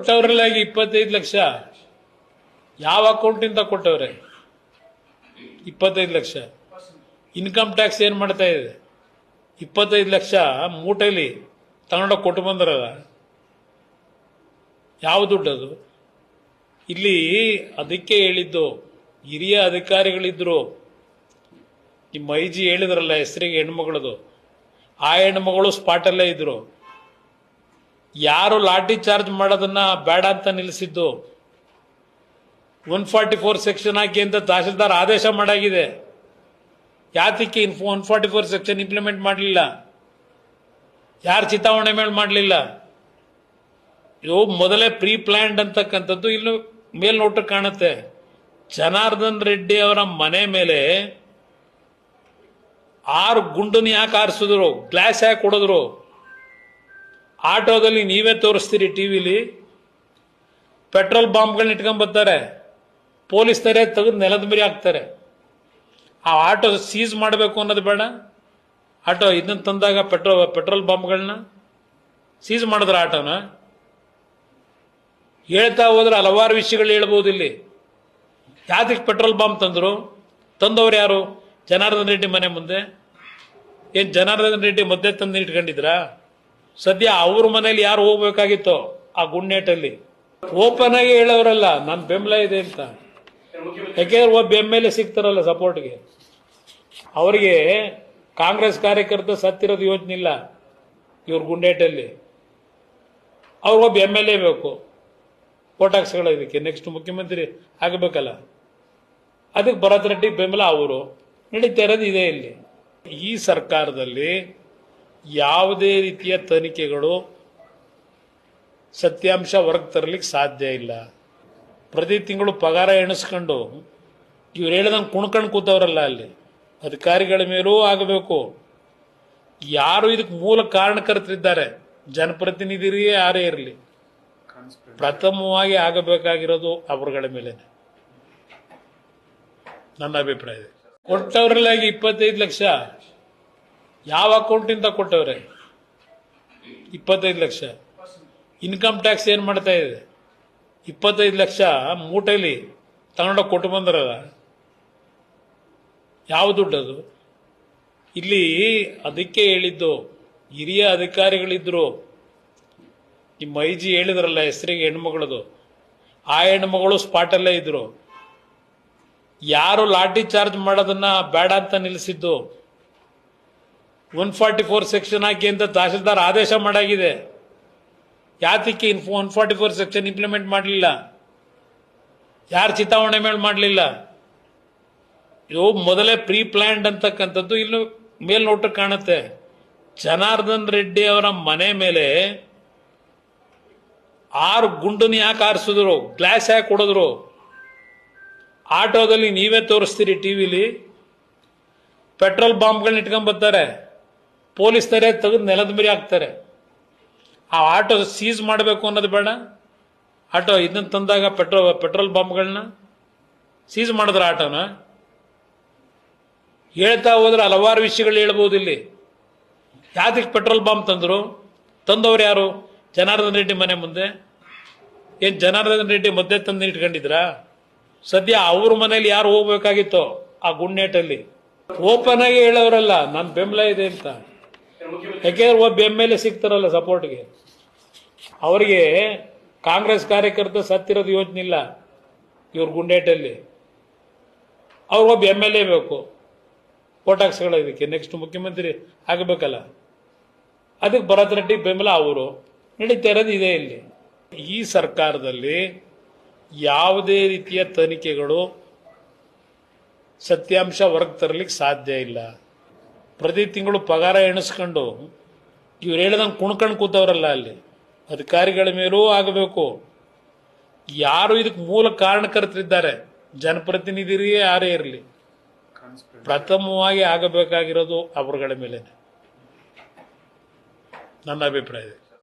ಕೊಟ್ಟವರಲ್ಲಾಗಿ 25 ಲಕ್ಷ ಯಾವ ಅಕೌಂಟಿಂದ ಕೊಟ್ಟವ್ರೆ? 25 ಲಕ್ಷ ಇನ್ಕಮ್ ಟ್ಯಾಕ್ಸ್ ಏನ್ ಮಾಡ್ತಾ ಇದೆ? 25 ಲಕ್ಷ ಮೂಟೆಲಿ ತಗೊಂಡೋಗಿ ಕೊಟ್ಟು ಬಂದ್ರಲ್ಲ, ಯಾವ ದುಡ್ಡದು? ಇಲ್ಲಿ ಅದಕ್ಕೆ ಹೇಳಿದ್ದು, ಹಿರಿಯ ಅಧಿಕಾರಿಗಳಿದ್ರು, ನಿಮ್ಮ ಐಜಿ ಹೇಳಿದ್ರಲ್ಲ ಹೆಸರಿಗೆ ಹೆಣ್ಮಗಳದು, ಆ ಹೆಣ್ಮಗಳು ಸ್ಪಾಟಲ್ಲೇ ಇದ್ರು. ಯಾರು ಲಾಠಿ ಚಾರ್ಜ್ ಮಾಡೋದನ್ನ ಬೇಡ ಅಂತ ನಿಲ್ಲಿಸಿದ್ದು, 144 ಸೆಕ್ಷನ್ ಹಾಕಿ ಅಂತ ತಹಶೀಲ್ದಾರ್ ಆದೇಶ ಮಾಡಾಗಿದೆ. ಯಾತಕ್ಕೆ 144 ಸೆಕ್ಷನ್ ಇಂಪ್ಲಿಮೆಂಟ್ ಮಾಡಲಿಲ್ಲ? ಯಾರು ಚಿತಾವಣೆ ಮೇಲೆ ಮಾಡಲಿಲ್ಲ? ಇದು ಮೊದಲೇ ಪ್ರೀ ಪ್ಲಾನ್ಡ್ ಅಂತಕ್ಕಂಥದ್ದು ಇನ್ನು ಮೇಲ್ನೋಟಕ್ಕೆ ಕಾಣುತ್ತೆ. ಜನಾರ್ದನ್ ರೆಡ್ಡಿ ಅವರ ಮನೆ ಮೇಲೆ 6 ಗುಂಡನ್ನು ಯಾಕೆ ಹಾರಿಸಿದ್ರು? ಗ್ಲಾಸ್ ಯಾಕೆ ಕೊಡಿದ್ರು? ಆಟೋದಲ್ಲಿ ನೀವೇ ತೋರಿಸ್ತೀರಿ ಟಿವಿಲಿ, ಪೆಟ್ರೋಲ್ ಬಾಂಬ್ಗಳನ್ನ ಇಟ್ಕೊಂಡ್ ಬರ್ತಾರೆ, ಪೊಲೀಸ್ ತರ ತೆಗೆದು ನೆಲದ ಮೇಲೆ ಹಾಕ್ತಾರೆ. ಆ ಆಟೋ ಸೀಸ್ ಮಾಡಬೇಕು ಅನ್ನೋದು ಬೇಡ? ಆಟೋ ಇದನ್ನ ತಂದಾಗ ಪೆಟ್ರೋಲ್ ಬಾಂಬ್ಗಳನ್ನ ಸೀಸ್ ಮಾಡಿದ್ರ ಆಟೋನ? ಹೇಳ್ತಾ ಹೋದ್ರೆ ಹಲವಾರು ವಿಷಯಗಳು ಹೇಳ್ಬೋದು. ಇಲ್ಲಿ ಯಾತಕ್ಕೆ ಪೆಟ್ರೋಲ್ ಬಾಂಬ್ ತಂದ್ರು? ತಂದವ್ರು ಯಾರು? ಜನಾರ್ದನ್ ರೆಡ್ಡಿ ಮನೆ ಮುಂದೆ. ಏನ್ ಜನಾರ್ದನ್ ರೆಡ್ಡಿ ಮಧ್ಯೆ ತಂದು ಇಟ್ಕೊಂಡಿದ್ರಾ? ಸದ್ಯ ಅವ್ರ ಮನೇಲಿ ಯಾರು ಹೋಗ್ಬೇಕಾಗಿತ್ತೋ ಆ ಗುಂಡೇಟಲ್ಲಿ ಓಪನ್ ಆಗಿ ಹೇಳೋರಲ್ಲ ನನ್ನ ಬೆಂಬಲ ಇದೆ ಅಂತ. ಯಾಕೆಂದ್ರೆ ಒಬ್ಬ MLA ಸಿಗ್ತಾರಲ್ಲ ಸಪೋರ್ಟ್ಗೆ, ಅವರಿಗೆ ಕಾಂಗ್ರೆಸ್ ಕಾರ್ಯಕರ್ತ ಸತ್ತಿರೋದು ಯೋಚನೆ ಇಲ್ಲ. ಇವ್ರ ಗುಂಡೇಟಲ್ಲಿ ಅವ್ರಿಗೊಬ್ಬ MLA ಬೇಕು ವೋಟ್ ಹಾಕ್ಸ್ಕೊಳ್ಳೋದಕ್ಕೆ, ನೆಕ್ಸ್ಟ್ ಮುಖ್ಯಮಂತ್ರಿ ಆಗಬೇಕಲ್ಲ. ಅದಕ್ಕೆ ಭರತ್ ರೆಡ್ಡಿ ಬೆಂಬಲ ಅವರು. ನಡೀತಾ ಇರೋದು ಇದೆ. ಇಲ್ಲಿ ಈ ಸರ್ಕಾರದಲ್ಲಿ ಯಾವುದೇ ರೀತಿಯ ತನಿಖೆಗಳು ಸತ್ಯಾಂಶ ಹೊರಗೆ ತರಲಿಕ್ಕೆ ಸಾಧ್ಯ ಇಲ್ಲ. ಪ್ರತಿ ತಿಂಗಳು ಪಗಾರ ಎಣಿಸ್ಕೊಂಡು ಇವ್ರು ಹೇಳ್ದಂಗೆ ಕುಣ್ಕೊಂಡು ಕೂತವ್ರಲ್ಲ, ಅಲ್ಲಿ ಅಧಿಕಾರಿಗಳ ಮೇಲೂ ಆಗಬೇಕು. ಯಾರು ಇದಕ್ಕೆ ಮೂಲ ಕಾರಣಕರ್ತರಿದ್ದಾರೆ, ಜನಪ್ರತಿನಿಧಿರಿಗೆ ಯಾರೇ ಇರಲಿ, ಪ್ರಥಮವಾಗಿ ಆಗಬೇಕಾಗಿರೋದು ಅವರುಗಳ ಮೇಲೆ ನನ್ನ ಅಭಿಪ್ರಾಯ ಇದೆ. ಕೊಟ್ಟವರಲ್ಲಾಗಿ 25 ಲಕ್ಷ ಯಾವ ಅಕೌಂಟಿಂದ ಕೊಟ್ಟವ್ರೆ? 25 ಲಕ್ಷ ಇನ್ಕಮ್ ಟ್ಯಾಕ್ಸ್ ಏನ್ ಮಾಡ್ತಾ ಇದೆ? 25 ಲಕ್ಷ ಮೂಟೆಲಿ ತಗೊಂಡೋಗಿ ಕೊಟ್ಟು ಬಂದ್ರಲ್ಲ, ಯಾವ ದುಡ್ಡದು? ಇಲ್ಲಿ ಅದಕ್ಕೆ ಹೇಳಿದ್ದು, ಹಿರಿಯ ಅಧಿಕಾರಿಗಳಿದ್ರು, ನಿಮ್ಮ ಐಜಿ ಹೇಳಿದ್ರಲ್ಲ ಹೆಸರಿಗೆ ಹೆಣ್ಮಗಳದು, ಆ ಹೆಣ್ಮಗಳು ಸ್ಪಾಟಲ್ಲೇ ಇದ್ರು. ಯಾರು ಲಾಠಿ ಚಾರ್ಜ್ ಮಾಡೋದನ್ನ ಬೇಡ ಅಂತ ನಿಲ್ಲಿಸಿದ್ದು, 144 ಸೆಕ್ಷನ್ ಹಾಕಿ ಅಂತ ತಹಶೀಲ್ದಾರ್ ಆದೇಶ ಮಾಡಾಗಿದೆ. ಯಾತಕ್ಕೆ 144 ಸೆಕ್ಷನ್ ಇಂಪ್ಲಿಮೆಂಟ್ ಮಾಡಲಿಲ್ಲ? ಯಾರು ಚಿತಾವಣೆ ಮೇಲೆ ಮಾಡಲಿಲ್ಲ? ಇದು ಮೊದಲೇ ಪ್ರೀ ಪ್ಲಾನ್ಡ್ ಅಂತಕ್ಕಂಥದ್ದು ಇನ್ನು ಮೇಲ್ನೋಟಕ್ಕೆ ಕಾಣುತ್ತೆ. ಜನಾರ್ದನ್ ರೆಡ್ಡಿ ಅವರ ಮನೆ ಮೇಲೆ 6 ಗುಂಡನ್ನು ಯಾಕೆ ಹಾರಿಸಿದ್ರು? ಗ್ಲಾಸ್ ಯಾಕೆ ಕೊಡಿದ್ರು? ಆಟೋದಲ್ಲಿ ನೀವೇ ತೋರಿಸ್ತೀರಿ ಟಿವಿಲಿ, ಪೆಟ್ರೋಲ್ ಬಾಂಬ್ಗಳನ್ನ ಇಟ್ಕೊಂಡ್ ಬರ್ತಾರೆ, ಪೊಲೀಸ್ ತರ ತೆಗೆದು ನೆಲದ ಮೇಲೆ ಹಾಕ್ತಾರೆ. ಆ ಆಟೋ ಸೀಸ್ ಮಾಡಬೇಕು ಅನ್ನೋದು ಬೇಡ? ಆಟೋ ಇದನ್ನ ತಂದಾಗ ಪೆಟ್ರೋಲ್ ಬಾಂಬ್ಗಳನ್ನ ಸೀಸ್ ಮಾಡಿದ್ರ ಆಟೋನ? ಹೇಳ್ತಾ ಹೋದ್ರೆ ಹಲವಾರು ವಿಷಯಗಳು ಹೇಳ್ಬೋದು. ಇಲ್ಲಿ ಯಾತಕ್ಕೆ ಪೆಟ್ರೋಲ್ ಬಾಂಬ್ ತಂದ್ರು? ತಂದವ್ರು ಯಾರು? ಜನಾರ್ದನ್ ರೆಡ್ಡಿ ಮನೆ ಮುಂದೆ. ಏನ್ ಜನಾರ್ದನ್ ರೆಡ್ಡಿ ಮಧ್ಯೆ ತಂದು ಇಟ್ಕೊಂಡಿದ್ರಾ? ಸದ್ಯ ಅವ್ರ ಮನೇಲಿ ಯಾರು ಹೋಗ್ಬೇಕಾಗಿತ್ತೋ ಆ ಗುಂಡೇಟಲ್ಲಿ ಓಪನ್ ಆಗಿ ಹೇಳೋರಲ್ಲ ನನ್ನ ಬೆಂಬಲ ಇದೆ ಅಂತ. ಯಾಕೆಂದ್ರೆ ಒಬ್ಬ MLA ಸಿಗ್ತಾರಲ್ಲ ಸಪೋರ್ಟ್ಗೆ, ಅವರಿಗೆ ಕಾಂಗ್ರೆಸ್ ಕಾರ್ಯಕರ್ತ ಸತ್ತಿರೋದು ಯೋಚನೆ ಇಲ್ಲ. ಇವ್ರ ಗುಂಡೇಟಲ್ಲಿ ಅವ್ರಿಗೊಬ್ಬ MLA ಬೇಕು ವೋಟ್ ಹಾಕ್ಸ್ಕೊಳ್ಳೋದಕ್ಕೆ, ನೆಕ್ಸ್ಟ್ ಮುಖ್ಯಮಂತ್ರಿ ಆಗಬೇಕಲ್ಲ. ಅದಕ್ಕೆ ಭರತ್ ರೆಡ್ಡಿ ಬೆಂಬಲ ಅವರು. ನಡೀತಾ ಇರೋದು ಇದೆ. ಇಲ್ಲಿ ಈ ಸರ್ಕಾರದಲ್ಲಿ ಯಾವುದೇ ರೀತಿಯ ತನಿಖೆಗಳು ಸತ್ಯಾಂಶ ಹೊರಗೆ ತರಲಿಕ್ಕೆ ಸಾಧ್ಯ ಇಲ್ಲ. ಪ್ರತಿ ತಿಂಗಳು ಪಗಾರ ಎಣಿಸ್ಕೊಂಡು ಇವ್ರು ಹೇಳ್ದಂಗೆ ಕುಣ್ಕೊಂಡು ಕೂತವ್ರಲ್ಲ, ಅಲ್ಲಿ ಅಧಿಕಾರಿಗಳ ಮೇಲೂ ಆಗಬೇಕು. ಯಾರು ಇದಕ್ಕೆ ಮೂಲ ಕಾರಣಕರ್ತರಿದ್ದಾರೆ, ಜನಪ್ರತಿನಿಧಿರಿಗೆ ಯಾರೇ ಇರಲಿ, ಪ್ರಥಮವಾಗಿ ಆಗಬೇಕಾಗಿರೋದು ಅವರುಗಳ ಮೇಲೆ ನನ್ನ ಅಭಿಪ್ರಾಯ ಇದೆ.